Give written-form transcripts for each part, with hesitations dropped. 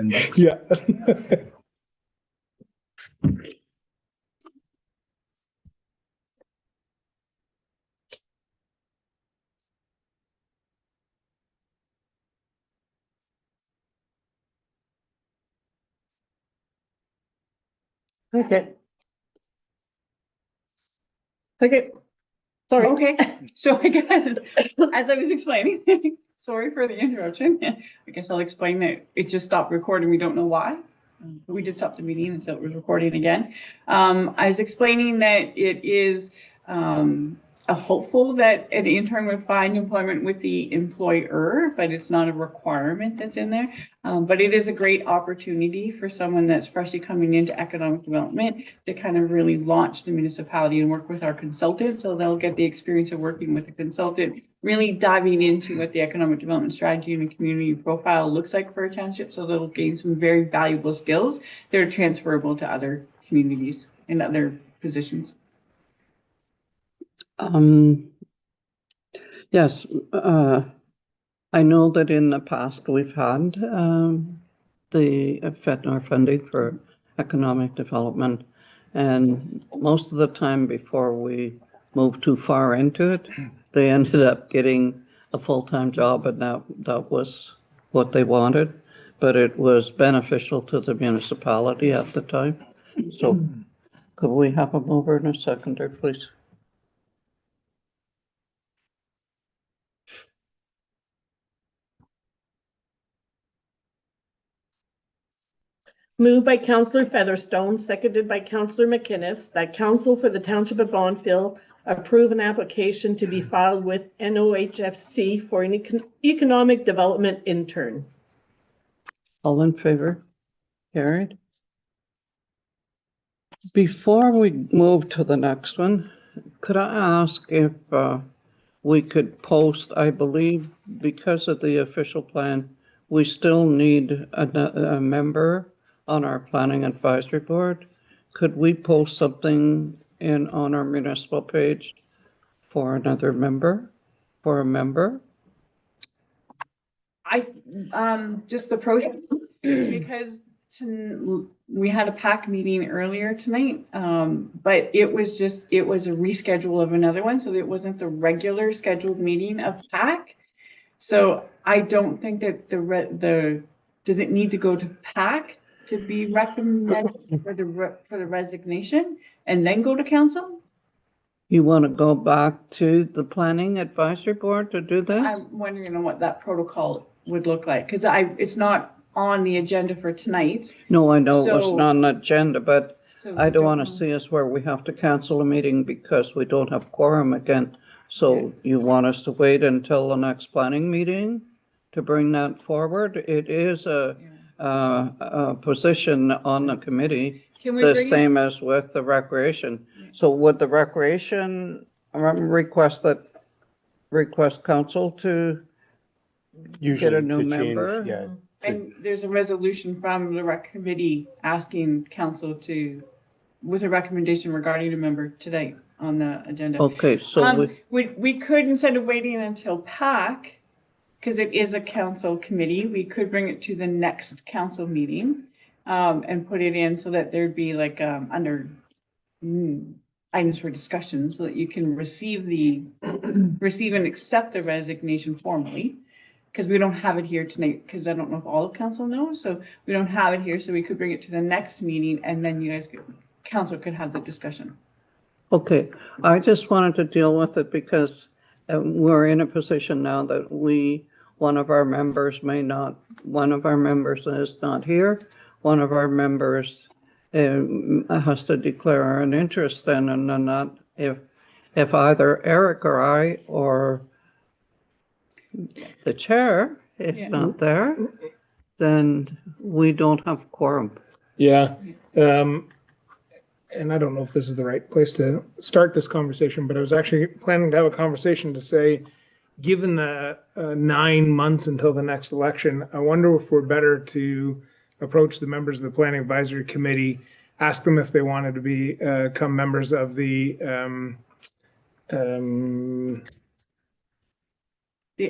inbox. Yeah. Okay. Okay. Sorry. Okay, so I guess, as I was explaining, sorry for the interruption. I guess I'll explain that it just stopped recording. We don't know why. We just stopped the meeting until it was recording again. I was explaining that it is a hopeful that an intern would find employment with the employer, but it's not a requirement that's in there. But it is a great opportunity for someone that's freshly coming into economic development to kind of really launch the municipality and work with our consultant. So they'll get the experience of working with a consultant, really diving into what the economic development strategy and the community profile looks like for a township. So they'll gain some very valuable skills that are transferable to other communities and other positions. Yes, I know that in the past we've had the FEDNR funding for economic development, and most of the time before we moved too far into it, they ended up getting a full-time job, and that was what they wanted, but it was beneficial to the municipality at the time. So could we have a mover and a seconder, please? Moved by Councillor Featherstone, seconded by Councillor McInnes, that Council for the Township of Bonneville approve an application to be filed with NOHFC for an economic development intern. All in favor? Carried. Before we move to the next one, could I ask if we could post, I believe, because of the official plan, we still need a member on our planning advisory board. Could we post something on our municipal page for another member, for a member? Just the process, because we had a PAC meeting earlier tonight, but it was a reschedule of another one, so it wasn't the regular scheduled meeting of PAC. So I don't think that does it need to go to PAC to be recommended for the resignation and then go to council? You want to go back to the planning advisory board to do that? I'm wondering what that protocol would look like, because it's not on the agenda for tonight. No, I know it wasn't on the agenda, but So I don't want to know. see us where we have to cancel a meeting because we don't have quorum again. So you want us to wait until the next planning meeting to bring that forward? It is a position on the committee, the same as with the recreation. So would the recreation request council to Usually get a new to member? change, yeah. And there's a resolution from the rec committee asking council with a recommendation regarding a member today on the agenda. Okay, so we could, instead of waiting until PAC, because it is a council committee, we could bring it to the next council meeting and put it in so that there'd be like under items for discussion, so that you can receive and accept the resignation formally. Because we don't have it here tonight, because I don't know if all of council knows, so we don't have it here, so we could bring it to the next meeting, and then you guys, council could have the discussion. okay, I just wanted to deal with it because we're in a position now that one of our members is not here. One of our members has to declare an interest then, and then not if either Eric or I or the chair is not there, then we don't have quorum. Yeah. And I don't know if this is the right place to start this conversation, but I was actually planning to have a conversation to say, given the 9 months until the next election, I wonder if we're better to approach the members of the Planning Advisory Committee, ask them if they wanted to become members of the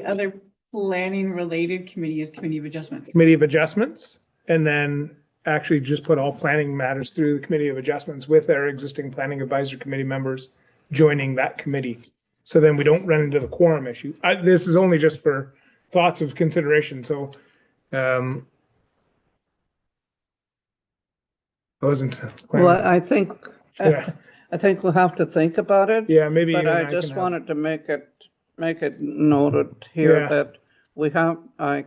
other planning related committee is Committee of Adjustment. Committee of Adjustments, and then actually just put all planning matters through the Committee of Adjustments with our existing Planning Advisory Committee members joining that committee. So then we don't run into the quorum issue. This is only just for thoughts of consideration, so I wasn't planning. Well, I think, Yeah, I think we'll have to think about it. yeah, maybe. But you and I can just have- wanted to make it noted here Yeah. that we have, I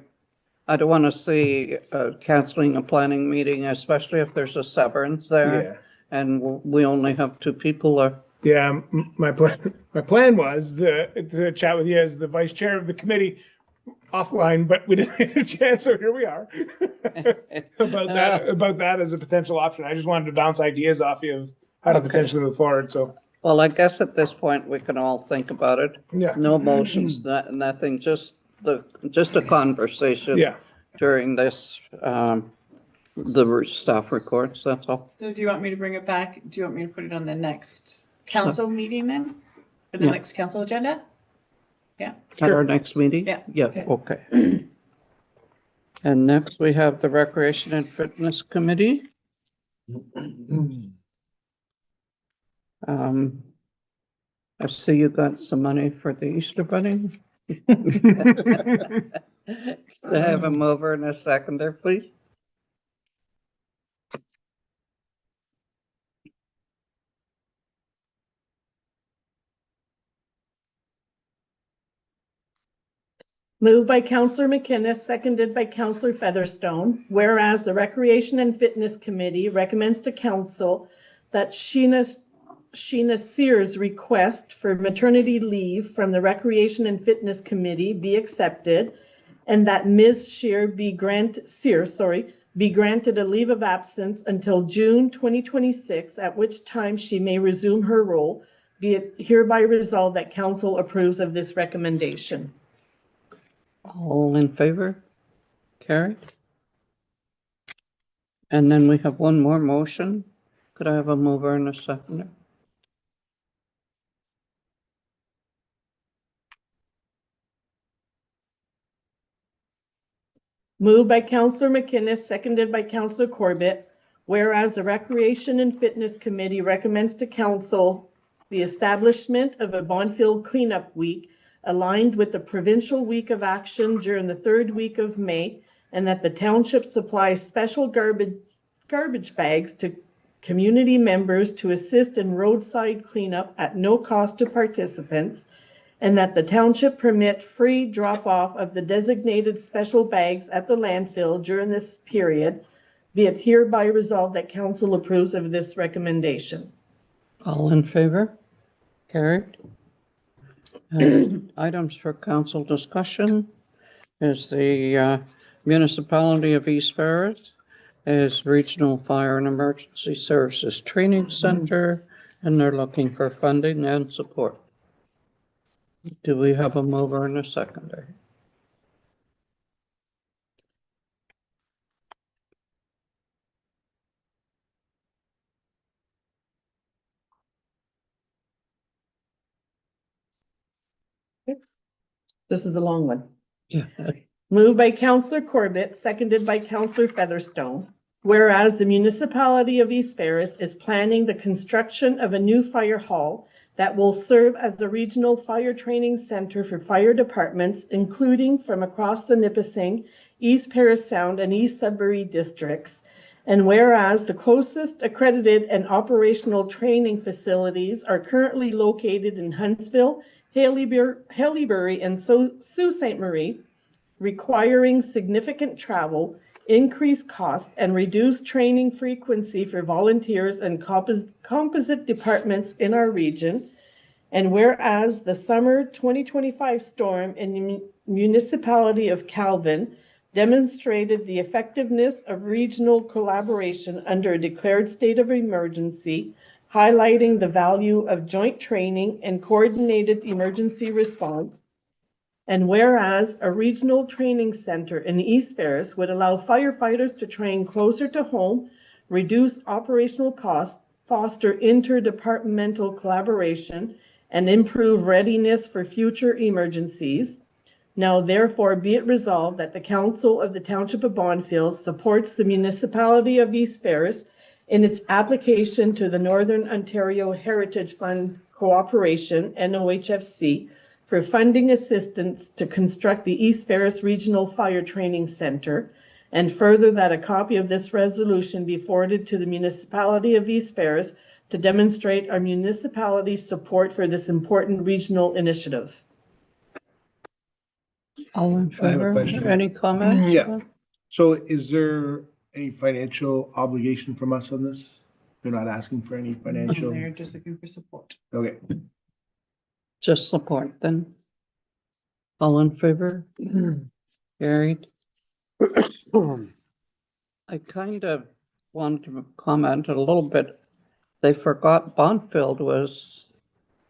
don't want to see canceling a planning meeting, especially if there's a severance there. Yeah, And we only have two people or, yeah, my plan was to chat with you as the vice chair of the committee offline, but we didn't get a chance, so here we are. About that as a potential option. I just wanted to bounce ideas off you of how to Okay. potentially move forward, so, well, I guess at this point, we can all think about it. yeah. No motions, nothing, just a conversation. Yeah, During this, the staff records, that's all. So do you want me to bring it back? Do you want me to put it on the next council meeting then? For the Yeah. next council agenda? At our next meeting? Yeah. Yeah, okay. And next, we have the Recreation and Fitness Committee. I see you got some money for the Easter Bunny. Can I have a mover and a seconder, please? Moved by Counselor McInnes, seconded by Counselor Featherstone. Whereas the Recreation and Fitness Committee recommends to council that Sheena Sears' request for maternity leave from the Recreation and Fitness Committee be accepted, and that Ms. Sears be granted a leave of absence until June 2026, at which time she may resume her role. Be it hereby resolved that council approves of this recommendation. All in favor? Carried. And then we have one more motion. Could I have a mover and a seconder? Moved by Counselor McInnes, seconded by Counselor Corbett. Whereas the Recreation and Fitness Committee recommends to council the establishment of a Bonfield Cleanup Week aligned with the Provincial Week of Action during the third week of May, and that the township supply special garbage bags to community members to assist in roadside cleanup at no cost to participants, and that the township permit free drop-off of the designated special bags at the landfill during this period. Be it hereby resolved that council approves of this recommendation. All in favor? Carried. Items for council discussion is the municipality of East Ferris is Regional Fire and Emergency Services Training Center, and they're looking for funding and support. Do we have a mover and a seconder? This is a long one. Yeah. Moved by Counselor Corbett, seconded by Counselor Featherstone. Whereas the municipality of East Ferris is planning the construction of a new fire hall that will serve as the regional fire training center for fire departments, including from across the Nipissing, East Paris Sound, and East Sudbury districts. And whereas the closest accredited and operational training facilities are currently located in Huntsville, Haileybury, and Sault Ste. Marie, requiring significant travel, increased cost, and reduced training frequency for volunteers and composite departments in our region. And whereas the summer 2025 storm in the municipality of Calvin demonstrated the effectiveness of regional collaboration under a declared state of emergency, highlighting the value of joint training and coordinated emergency response. And whereas a regional training center in East Ferris would allow firefighters to train closer to home, reduce operational costs, foster interdepartmental collaboration, and improve readiness for future emergencies. Now therefore be it resolved that the Council of the Township of Bonnfield supports the municipality of East Ferris in its application to the Northern Ontario Heritage Fund Cooperation, NOHFC, for funding assistance to construct the East Ferris Regional Fire Training Center, and further that a copy of this resolution be forwarded to the municipality of East Ferris to demonstrate our municipality's support for this important regional initiative. All in I have a favor? question. Any comment? Yeah. So is there any financial obligation from us on this? They're not asking for any financial, They're just looking for support. okay. Just support then. All in favor? Carried. I kind of want to comment a little bit. They forgot Bonnfield was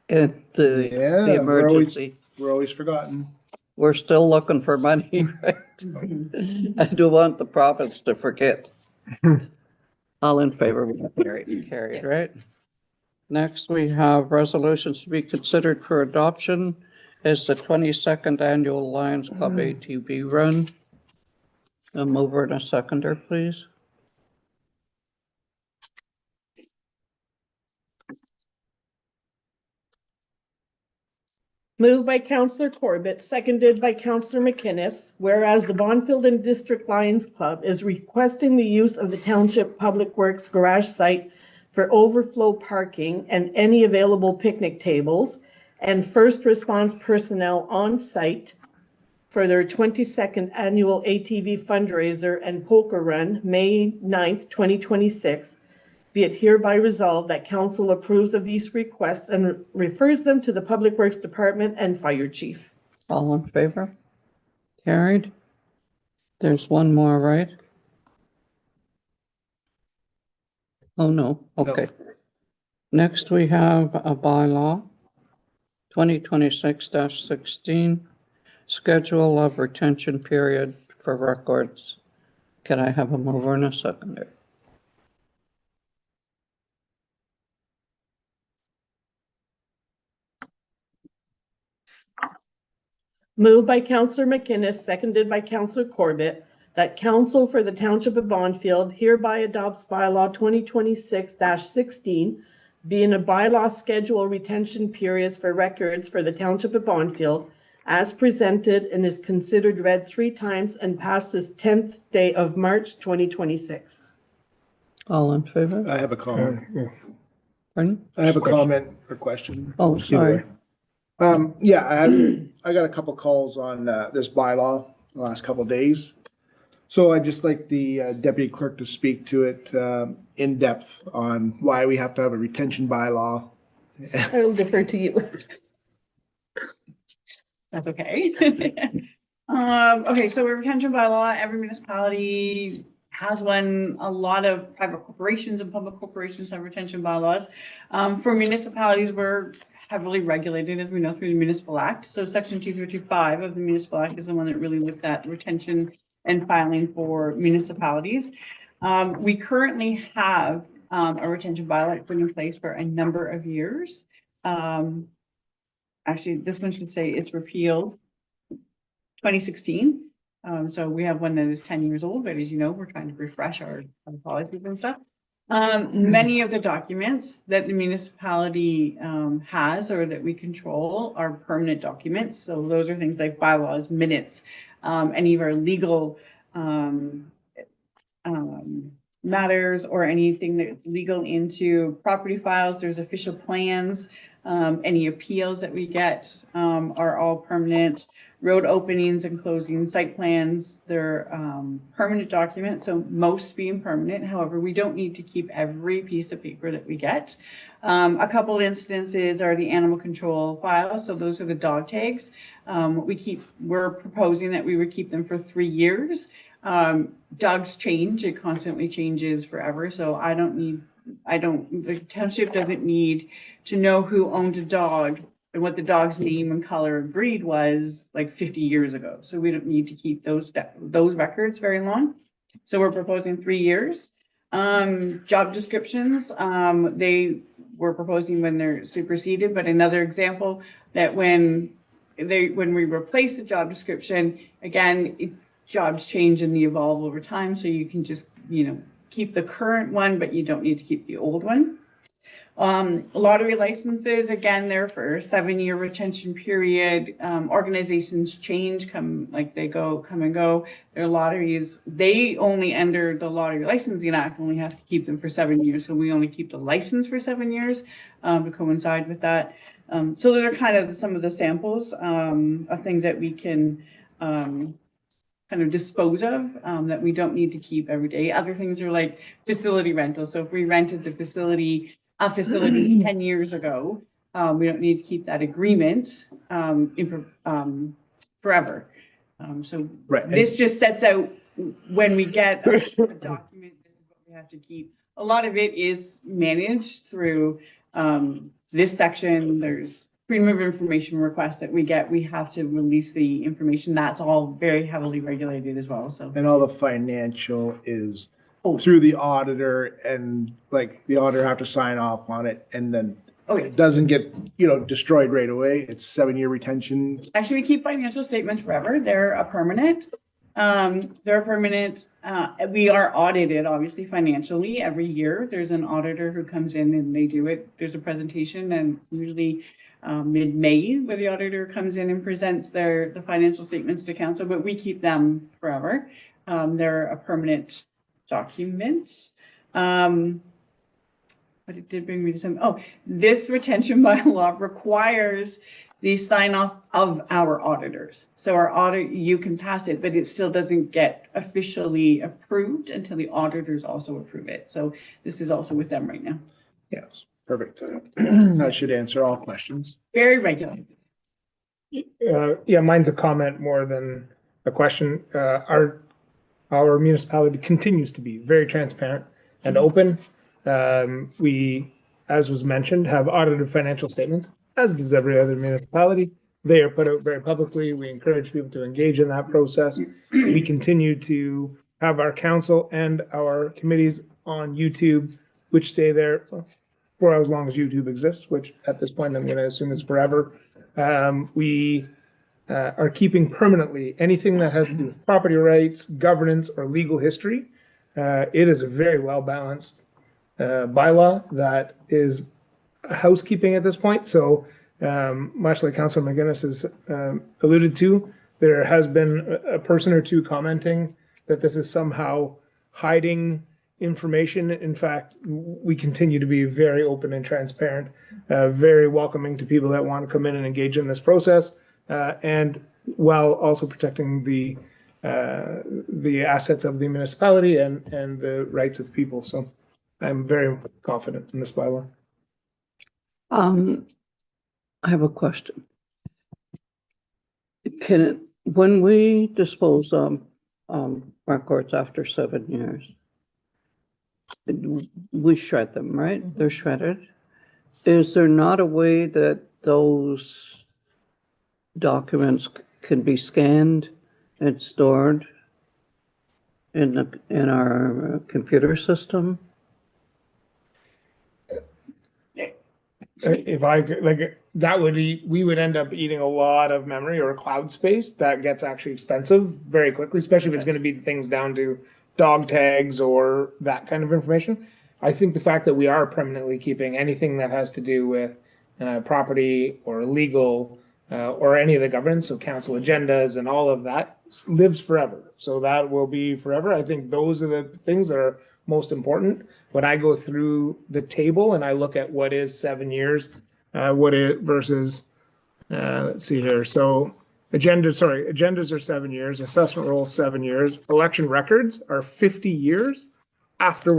in the Yeah, emergency. we're always forgotten. We're still looking for money, right? I do want the province to forget. All in favor, carried, right? Next, we have resolutions to be considered for adoption as the 22nd Annual Lions Club ATV Run. A mover and a seconder, please. Moved by Councillor Corbett, seconded by Councillor McInnes, whereas the Bonnfield and District Lions Club is requesting the use of the Township Public Works garage site for overflow parking and any available picnic tables, and first response personnel on site for their 22nd annual ATV fundraiser and polka run, May 9th, 2026. Be it hereby resolved that council approves of these requests and refers them to the Public Works Department and Fire Chief. All in favor? Carried. There's one more, right? Oh, no. Okay. Next, we have a bylaw, 2026-16, schedule of retention period for records. Can I have a mover and a seconder? Moved by Councillor McInnes, seconded by Councillor Corbett, that council for the Township of Bonnfield hereby adopts bylaw 2026-16, being a bylaw schedule retention periods for records for the Township of Bonnfield, as presented and is considered read 3 times and passes 10th day of March 2026. All in favor? I have a comment. Pardon? I have a comment or question. Oh, sorry. Yeah, I got a couple calls on this bylaw the last couple of days. So I'd just like the deputy clerk to speak to it in depth on why we have to have a retention bylaw. I'll defer to you. That's okay. Okay, so we're retention bylaw. Every municipality has one. A lot of private corporations and public corporations have retention bylaws. For municipalities, we're heavily regulated, as we know, through the Municipal Act. So Section 255 of the Municipal Act is the one that really looked at retention and filing for municipalities. We currently have a retention bylaw that's been in place for a number of years. Actually, this one should say it's repealed 2016. So we have one that is 10 years old, but as you know, we're trying to refresh our policies and stuff. Many of the documents that the municipality has or that we control are permanent documents. So those are things like bylaws, minutes, any of our legal matters or anything that's legal into property files. There's official plans. Any appeals that we get are all permanent. Road openings and closings, site plans, they're permanent documents, so most being permanent. However, we don't need to keep every piece of paper that we get. A couple of instances are the animal control files, so those are the dog tags. We're proposing that we would keep them for 3 years. Dogs change, it constantly changes forever, so the township doesn't need to know who owned a dog and what the dog's name and color and breed was like 50 years ago. So we don't need to keep those records very long. So we're proposing 3 years. Job descriptions, they were proposing when they're superseded, but another example that when when we replace the job description, again, jobs change and they evolve over time, so you can just, keep the current one, but you don't need to keep the old one. Lottery licenses, again, they're for a 7-year retention period. Organizations change, come and go. Their lotteries, they only under the Lottery Licensing Act only have to keep them for 7 years. So we only keep the license for 7 years to coincide with that. So those are kind of some of the samples of things that we can kind of dispose of that we don't need to keep every day. Other things are like facility rental. So if we rented a facility 10 years ago, we don't need to keep that agreement forever. So Right. this just sets out when we get a document, this is what we have to keep. A lot of it is managed through this section. There's freedom of information requests that we get. We have to release the information. That's all very heavily regulated as well. So And all the financial is through the auditor, and like the auditor have to sign off on it, and then it doesn't get, destroyed right away. It's 7-year retention. Actually, we keep financial statements forever. They're a permanent. We are audited, obviously, financially every year. There's an auditor who comes in and they do it. There's a presentation, and usually mid-May, where the auditor comes in and presents the financial statements to council, but we keep them forever. They're a permanent documents. But it did bring me to this retention bylaw requires the sign off of our auditors. So our audit, you can pass it, but it still doesn't get officially approved until the auditors also approve it. So this is also with them right now. Yes, perfect. That should answer all questions. Very regulated. Yeah, mine's a comment more than a question. Our municipality continues to be very transparent and open. We, as was mentioned, have audited financial statements, as does every other municipality. They are put out very publicly. We encourage people to engage in that process. We continue to have our council and our committees on YouTube, which stay there for as long as YouTube exists, which at this point I'm going to assume is forever. We are keeping permanently anything that has to do with property rights, governance, or legal history. It is a very well-balanced bylaw that is housekeeping at this point. So much like Councilor McGuinness has alluded to, there has been a person or two commenting that this is somehow hiding information. In fact, we continue to be very open and transparent, very welcoming to people that want to come in and engage in this process, and while also protecting the assets of the municipality and the rights of people. So I'm very confident in this bylaw. I have a question. When we dispose of records after 7 years, we shred them, right? They're shredded. Is there not a way that those documents can be scanned and stored in our computer system? If I could, we would end up eating a lot of memory or cloud space. That gets actually expensive very quickly, especially if it's going to be things down to dog tags or that kind of information. I think the fact that we are permanently keeping anything that has to do with property or legal or any of the governance, so council agendas and all of that, lives forever. So that will be forever. I think those are the things that are most important. When I go through the table and I look at what is 7 years, what it versus, let's see here. So agendas are 7 years, assessment roles 7 years, election records are 50 years after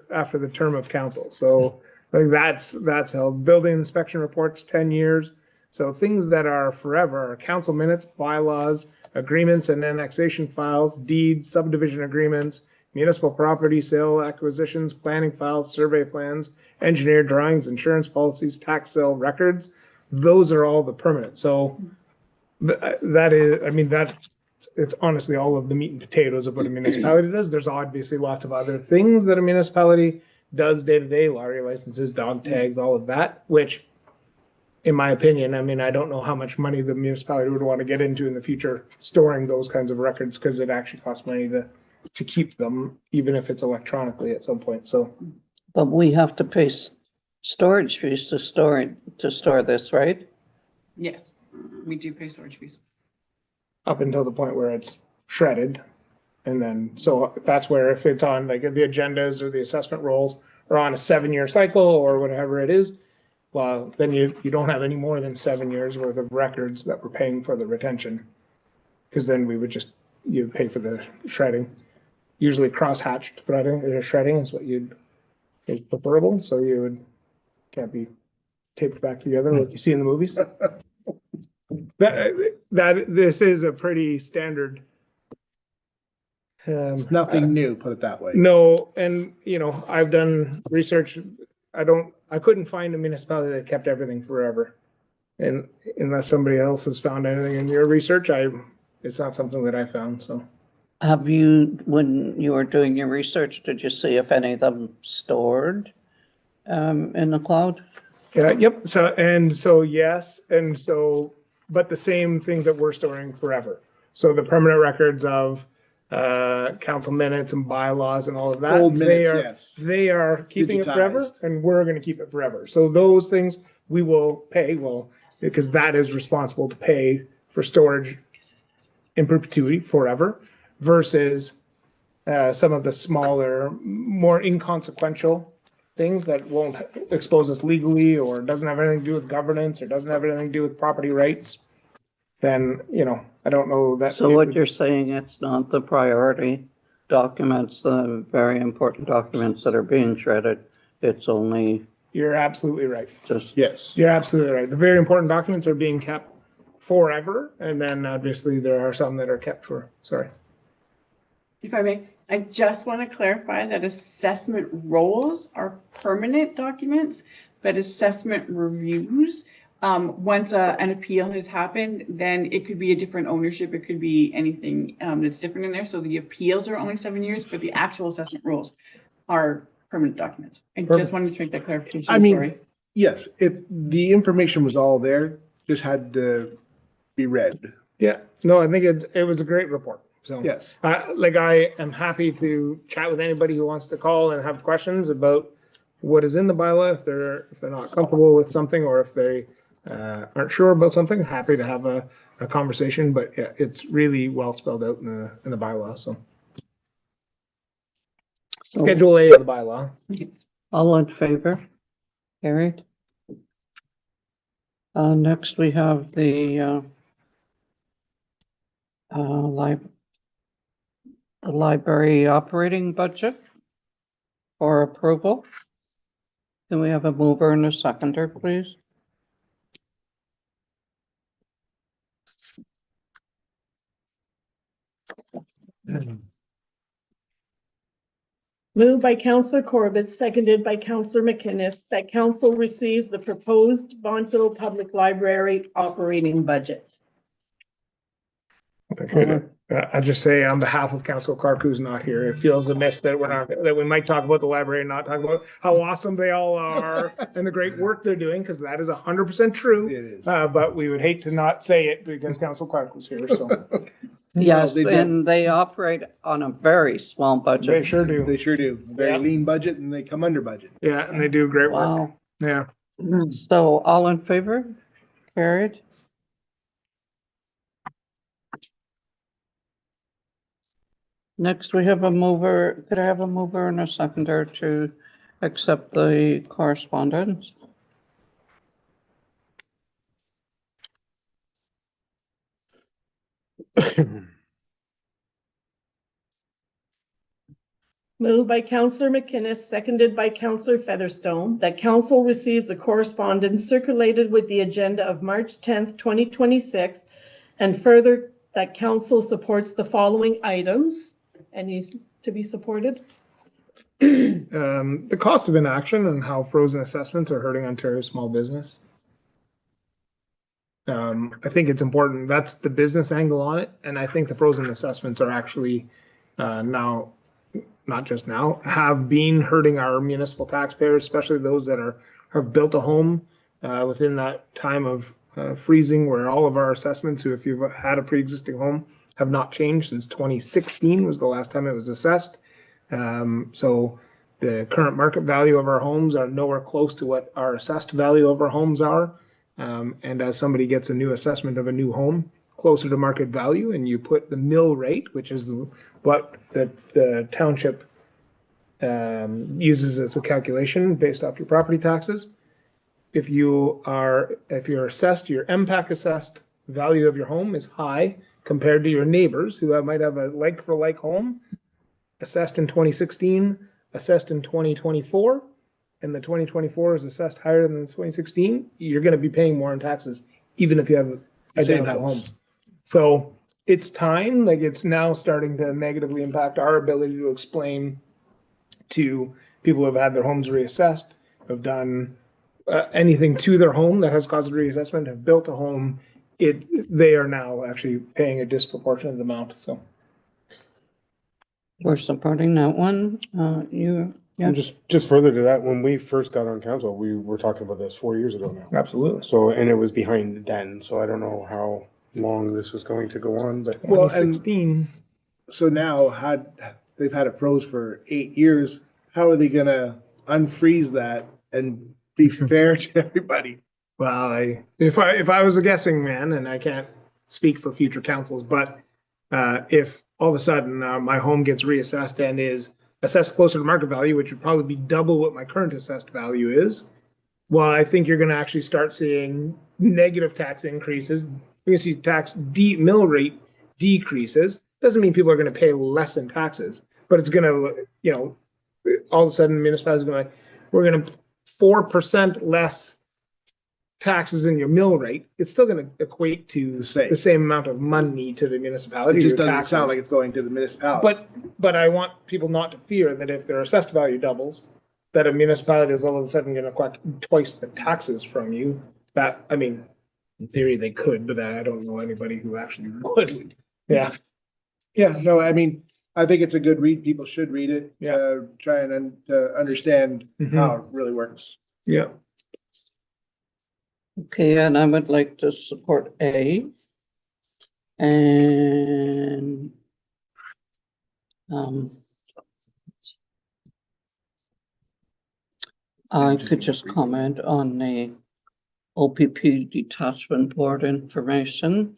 the term of council. So I think that's held. Building inspection reports 10 years. So things that are forever are council minutes, bylaws, agreements and annexation files, deeds, subdivision agreements, municipal property sale acquisitions, planning files, survey plans, engineer drawings, insurance policies, tax sale records. Those are all the permanent. So it's honestly all of the meat and potatoes of what a municipality does. There's obviously lots of other things that a municipality does day to day, lottery licenses, dog tags, all of that, which in my opinion, I mean, I don't know how much money the municipality would want to get into in the future storing those kinds of records, because it actually costs money to keep them, even if it's electronically at some point, so. But we have to pay storage fees to store this, right? Yes, we do pay storage fees. Up until the point where it's shredded. And then, so that's where if it's on like the agendas or the assessment rolls are on a 7-year cycle or whatever it is, well, then you don't have any more than 7 years worth of records that we're paying for the retention. Because then we would just, you pay for the shredding. Usually cross-hatched shredding is what is preferable, so can't be taped back together like you see in the movies. This is a pretty standard. It's nothing new, put it that way. No, and I've done research. I couldn't find a municipality that kept everything forever. And unless somebody else has found anything in your research, it's not something that I found, so. Have you, when you were doing your research, did you see if any of them stored in the cloud? Yeah, yep. So yes, but the same things that we're storing forever. So the permanent records of council minutes and bylaws and all of that. Old minutes, yes. They are keeping it forever, Digitized. and we're going to keep it forever. So those things we will pay, because that is responsible to pay for storage in perpetuity forever, versus some of the smaller, more inconsequential things that won't expose us legally, or doesn't have anything to do with governance, or doesn't have anything to do with property rights. Then, I don't know that. So what you're saying, it's not the priority documents, the very important documents that are being shredded. It's only You're absolutely right. just, Yes. You're absolutely right. The very important documents are being kept forever. And then obviously there are some that are kept sorry. If I may, I just want to clarify that assessment rolls are permanent documents, but assessment reviews, once an appeal has happened, then it could be a different ownership. It could be anything that's different in there. So the appeals are only 7 years, but the actual assessment rolls are permanent documents. I just wanted to make that clarification. I mean, Sorry. yes, the information was all there, just had to be read. Yeah, no, I think it was a great report. So Yes. I am happy to chat with anybody who wants to call and have questions about what is in the bylaw. If they're not comfortable with something, or if they aren't sure about something, happy to have a conversation. But yeah, it's really well spelled out in the bylaw. So Schedule A of the bylaw. all in favor? Carried. Next, we have the library operating budget for approval. Can we have a mover and a seconder, please? Moved by Councillor Corbett, seconded by Councillor McInnes, that council receives the proposed Bonfil Public Library operating budget. I just say on behalf of Council Clark, who's not here, it feels amiss that that we might talk about the library and not talk about how awesome they all are and the great work they're doing, because that is 100% true. It is. But we would hate to not say it because Council Clark was here, so. Yes, they do. and they operate on a very small They budget. sure do. They sure do. Very Yeah. lean budget, and they come under budget. Yeah, and they do great work. Wow. Yeah. So all in favor? Carried. Next, we have a mover. Could I have a mover and a seconder to accept the correspondence? Moved by Councillor McInnes, seconded by Councillor Featherstone, that council receives the correspondence circulated with the agenda of March 10th, 2026, and further that council supports the following items. Any to be supported? The cost of inaction and how frozen assessments are hurting Ontario small business. I think it's important. That's the business angle on it. And I think the frozen assessments are actually now, not just now, have been hurting our municipal taxpayers, especially those that have built a home within that time of freezing, where all of our assessments, who if you've had a pre-existing home, have not changed since 2016 was the last time it was assessed. So the current market value of our homes are nowhere close to what our assessed value of our homes are. And as somebody gets a new assessment of a new home closer to market value, and you put the mill rate, which is what the township uses as a calculation based off your property taxes. If you're assessed, your MPAC assessed value of your home is high compared to your neighbors who might have a like for like home, assessed in 2016, assessed in 2024, and the 2024 is assessed higher than the 2016, you're going to be paying more in taxes, even if you have identical homes. So it's time, like it's now starting to negatively impact our ability to explain to people who have had their homes reassessed, have done anything to their home that has caused a reassessment, have built a home, they are now actually paying a disproportionate amount, so. We're supporting that one. Yeah. And just further to that, when we first got on council, we were talking about this 4 years ago now. Absolutely. So, and it was behind then, so I don't know how long this is going to go on, but. Well, and 2016. so now they've had it froze for 8 years. How are they gonna unfreeze that and be fair to everybody? Well, if I was a guessing man, and I can't speak for future councils, but if all of a sudden my home gets reassessed and is assessed closer to market value, which would probably be double what my current assessed value is, well, I think you're going to actually start seeing negative tax increases. You're going to see mill rate decreases. Doesn't mean people are going to pay less in taxes, but it's going to, all of a sudden municipalities are going to, we're going to 4% less taxes in your mill rate. It's still going to equate to the same amount of money to the municipality. It just your doesn't sound taxes. like it's going to the municipality. But I want people not to fear that if their assessed value doubles, that a municipality is all of a sudden going to collect twice the taxes from you. That, I mean, in theory they could, but I don't know anybody who actually would. Yeah. Yeah, no, I mean, I think it's a good read. People should read it. Yeah. Try and understand how it really works. Yeah. Okay, and I would like to support A. And I could just comment on the OPP detachment board information,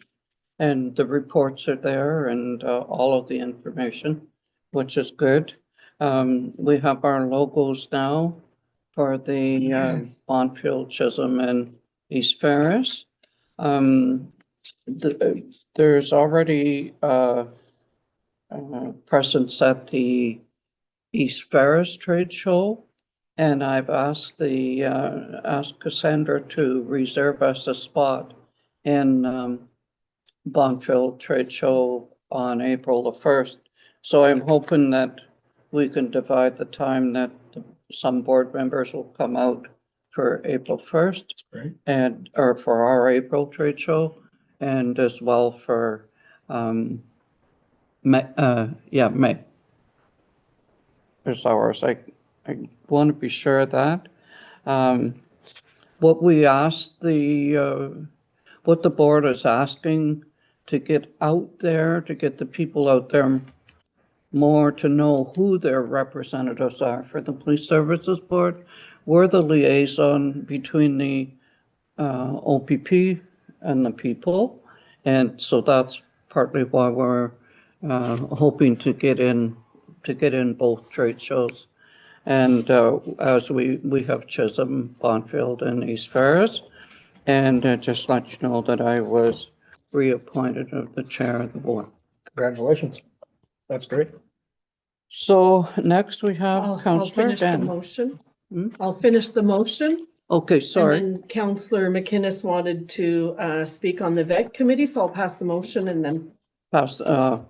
and the reports are there and all of the information, which is good. We have our logos now for the Bonfield, Chisholm, and East Ferris. There's already presence at the East Ferris trade show, and I've asked Cassandra to reserve us a spot in Bonfield trade show on April the 1st. So I'm hoping that we can divide the time that some board members will come out for April 1st. Right. Or for our April trade show, and as well for May. There's ours. I want to be sure of that. What we asked what the board is asking to get out there, to get the people out there more to know who their representatives are for the police services board. We're the liaison between the OPP and the people. And so that's partly why we're hoping to get in both trade shows. And as we have Chisholm, Bonfield, and East Ferris. And just let you know that I was reappointed as the chair of the board. Congratulations. That's great. So next we have I'll Councillor finish the Dan. motion. Hmm? I'll finish the motion. Okay, sorry. And then Councillor McInnes wanted to speak on the vet committee, so I'll pass the motion and then, Pass, I'll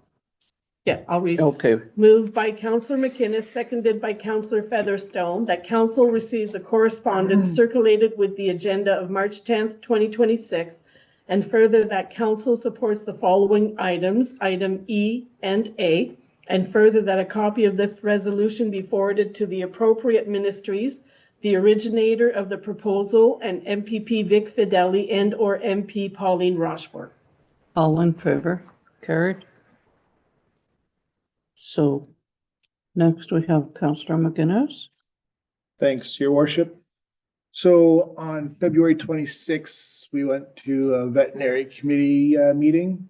read. okay, Moved by Councillor McInnes, seconded by Councillor Featherstone, that council receives the correspondence circulated with the agenda of March 10th, 2026, and further that council supports the following items, item E and A, and further that a copy of this resolution be forwarded to the appropriate ministries the originator of the proposal, and MPP Vic Fideli and/or MP Pauline Rochefort. All in favor? Carried. So next we have Councillor McGinnis. Thanks, Your Worship. So on February 26th, we went to a veterinary committee meeting.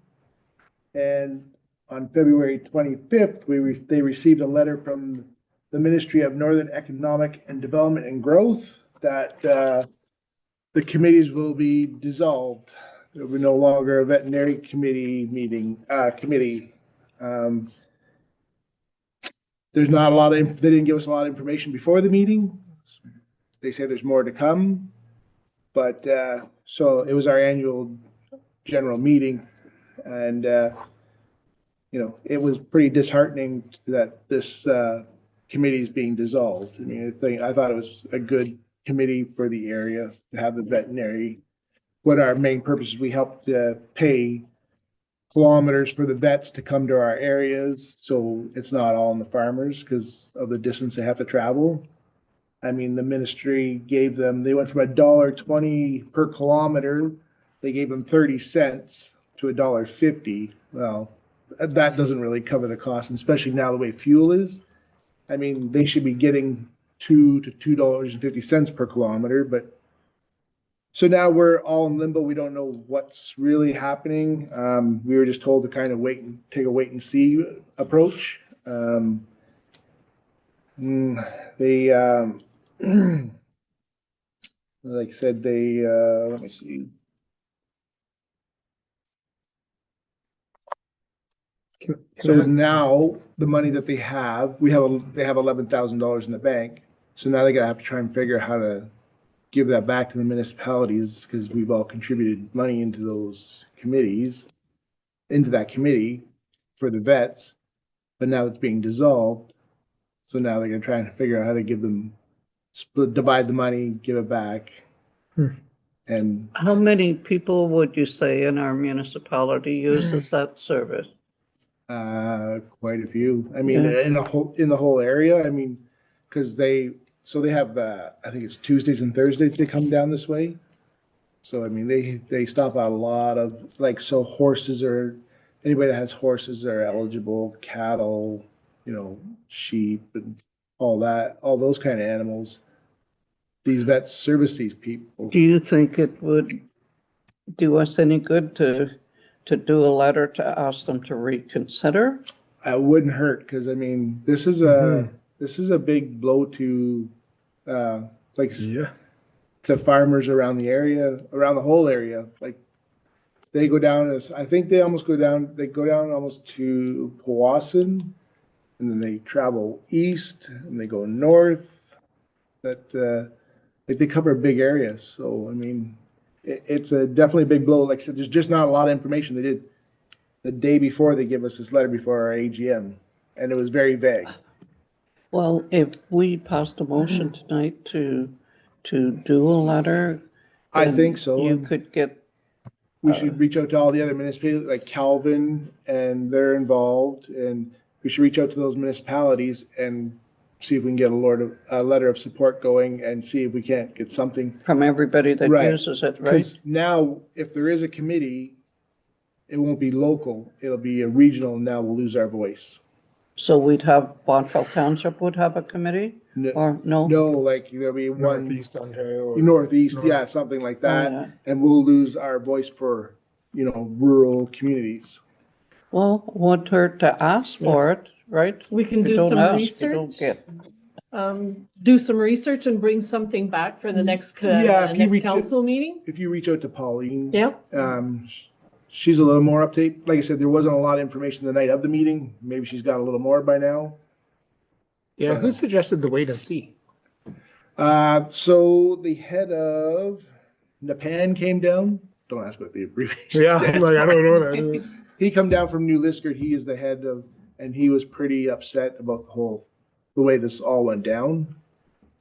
And on February 25th, they received a letter from the Ministry of Northern Economic and Development and Growth that the committees will be dissolved. There will be no longer a veterinary committee committee. There's not a lot of, they didn't give us a lot of information before the meeting. They say there's more to come, but, so it was our annual general meeting, and, you know, it was pretty disheartening that this, committee is being dissolved. I mean, I thought it was a good committee for the area to have the veterinary. What our main purpose is, we helped, pay kilometers for the vets to come to our areas, so it's not all in the farmers because of the distance they have to travel. I mean, the ministry gave them, they went from $1.20 per kilometer, they gave them 30 cents to $1.50. Well, that doesn't really cover the cost, and especially now the way fuel is. I mean, they should be getting $2 to $2.50 per kilometer, but so now we're all in limbo. We don't know what's really happening. We were just told to kind of take a wait and see approach. They, like I said, let me see. So now the money that they have, they have $11,000 in the bank. So now they're gonna have to try and figure out how to give that back to the municipalities, because we've all contributed money into those committees, into that committee for the vets, but now it's being dissolved. So now they're gonna try and figure out how to divide the money, give it back. And How many people would you say in our municipality uses that service? quite a few. I mean, Yeah. in the whole area, I mean, because they have, I think it's Tuesdays and Thursdays they come down this way. So, I mean, they stop out a lot of, like, so anybody that has horses are eligible, cattle, you know, sheep and all that, all those kind of animals. These vets service these people. Do you think it would do us any good to do a letter to ask them to reconsider? It wouldn't hurt, because I mean, this is a big blow to, to farmers around the area, around the whole area. Like, they go down, I think they go down almost to Powassan, and then they travel east, and they go north. Like, they cover a big area. So, I mean, it's definitely a big blow. Like I said, there's just not a lot of information. They did the day before they give us this letter before our AGM, and it was very vague. Well, if we passed a motion tonight to do a letter. I then think so. You could get, We should reach out to all the other municipalities, like Calvin, and they're involved, and we should reach out to those municipalities and see if we can get a letter of support going, and see if we can't get something. from everybody that Right. uses it, right? Because now, if there is a committee, it won't be local, it'll be a regional, and now we'll lose our voice. So we'd have, Bonfell Township would have a committee, or no? No, like, there'll be one Northeast Ontario. or- northeast, yeah, something like Oh, that, yeah. and we'll lose our voice for, rural communities. Well, won't hurt to ask for it, right? We can If you do don't some ask, you don't research, get. do some research and bring something back for the next, Yeah, if you next reach council meeting. If you reach out to Pauline. Yep. She's a little more update. Like I said, there wasn't a lot of information the night of the meeting. Maybe she's got a little more by now. Yeah, who suggested the wait and see? So the head of Napan came down. Don't ask what the abbreviation Yeah, stands like, I for. don't know that. He come down from New Lisker. He is the head of, and he was pretty upset about the way this all went down.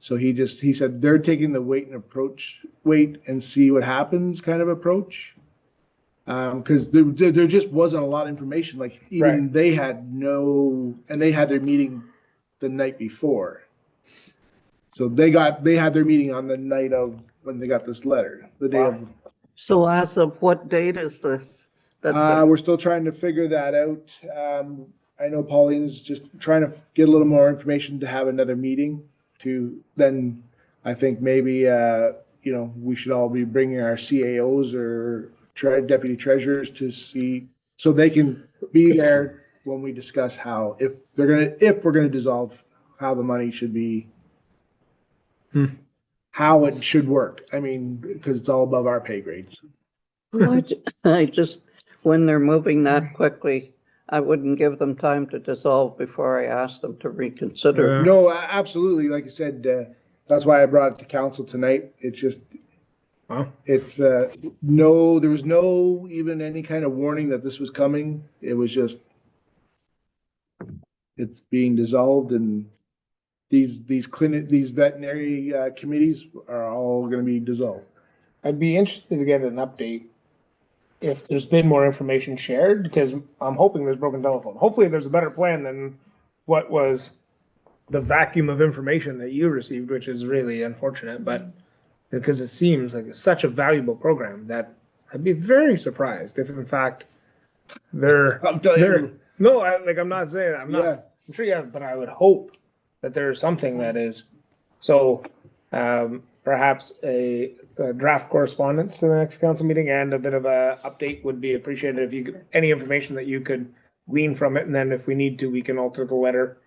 So he said they're taking the wait and see what happens kind of approach. Because there just wasn't a lot of information. Like, even Right. they had and they had their meeting the night before. So they had their meeting on the night of when they got this letter, the day of. So as of what date is this? We're still trying to figure that out. I know Pauline's just trying to get a little more information to have another meeting to then, I think maybe, we should all be bringing our CAOs or deputy treasurers to see, so they can be there when we discuss how, if we're gonna dissolve, how the money should be, how it should work. I mean, because it's all above our pay grades. I just, when they're moving that quickly, I wouldn't give them time to dissolve before I ask them to reconsider. No, absolutely. Like I said, that's why I brought it to council tonight. It's just, Huh? it's, no, there was no even any kind of warning that this was coming. It was just, it's being dissolved, and these veterinary committees are all gonna be dissolved. I'd be interested to get an update if there's been more information shared, because I'm hoping there's broken telephone. Hopefully there's a better plan than what was the vacuum of information that you received, which is really unfortunate, but because it seems like it's such a valuable program that I'd be very surprised if in fact I'll tell you. no, I'm not saying, Yeah. I'm sure you have, but I would hope that there's something that is, so, perhaps a draft correspondence to the next council meeting and a bit of a update would be appreciated if you could, any information that you could glean from it. And then if we need to, we can alter the letter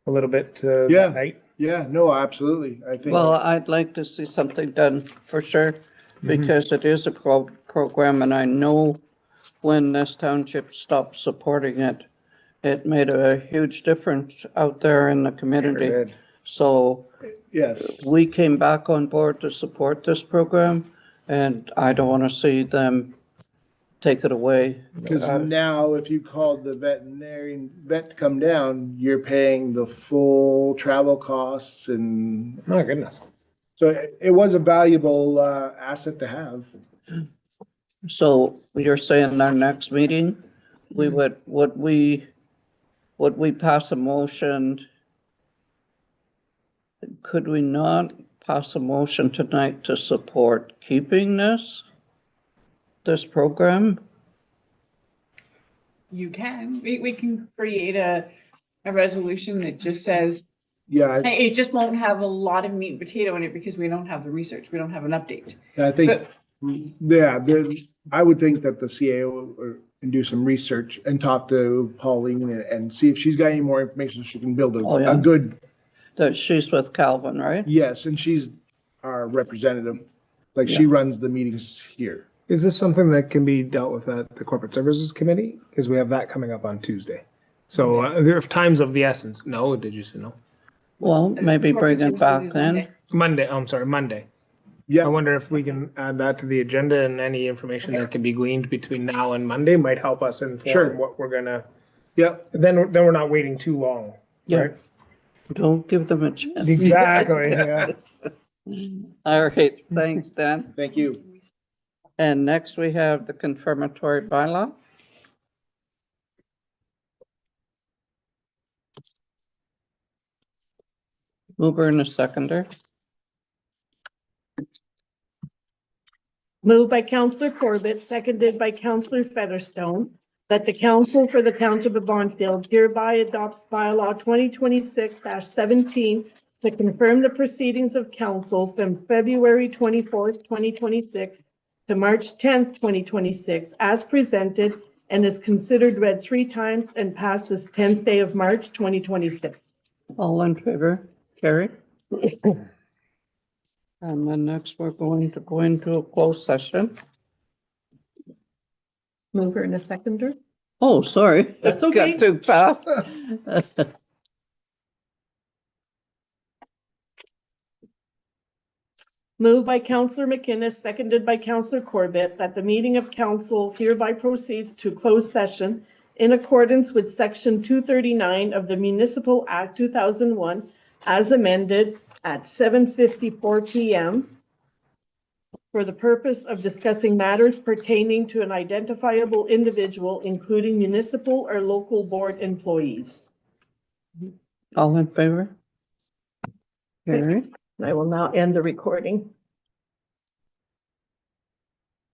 a little bit Yeah. that night. Yeah, no, absolutely. I think. Well, I'd like to see something done for sure, because it is a program, and I know when this township stopped supporting it, it made a huge difference out there in the community. Good. So Yes. we came back on board to support this program, and I don't want to see them take it away. Because now if you called the vet to come down, you're paying the full travel costs, and My goodness. so it was a valuable asset to have. So you're saying our next meeting, we would we pass a motion? Could we not pass a motion tonight to support keeping this program? You can, we can create a resolution that just says, Yeah, hey, it just won't have a lot of meat and potato in it because we don't have the research, we don't have an update. I think, I would think that the CAO can do some research and talk to Pauline and see if she's got any more information so she can build Oh, yeah. a good, That she's with Calvin, right? yes, and she's our representative. Like she runs the meetings here. Is this something that can be dealt with at the Corporate Services Committee? Because we have that coming up on Tuesday. So there are times of the essence. No, did you say no? Well, maybe bring it back then. Monday, I'm sorry, Monday. I Yeah, wonder if we can add that to the agenda, and any information that can be gleaned between now and Monday might help us inform Sure. what we're gonna, yeah. then we're not waiting too long. Yeah. Right? Don't give them a chance. Exactly, yeah. All right, thanks, Dan. Thank you. And next we have the confirmatory bylaw. Mover and a seconder. Moved by Councillor Corbett, seconded by Councillor Featherstone, that the council for the Township of Bonfield hereby adopts bylaw 2026-17 to confirm the proceedings of council from February 24th, 2026 to March 10th, 2026, as presented, and is considered read 3 times and passed this 10th day of March 2026. All in favor? Carried. And then next we're going to go into a closed session. Mover and a seconder. Oh, sorry. That's okay. Got too fast. Moved by Councillor McInnes, seconded by Councillor Corbett, that the meeting of council hereby proceeds to closed session in accordance with section 239 of the Municipal Act 2001 as amended at 7:54 PM for the purpose of discussing matters pertaining to an identifiable individual, including municipal or local board employees. All in favor? Carried. I will now end the recording.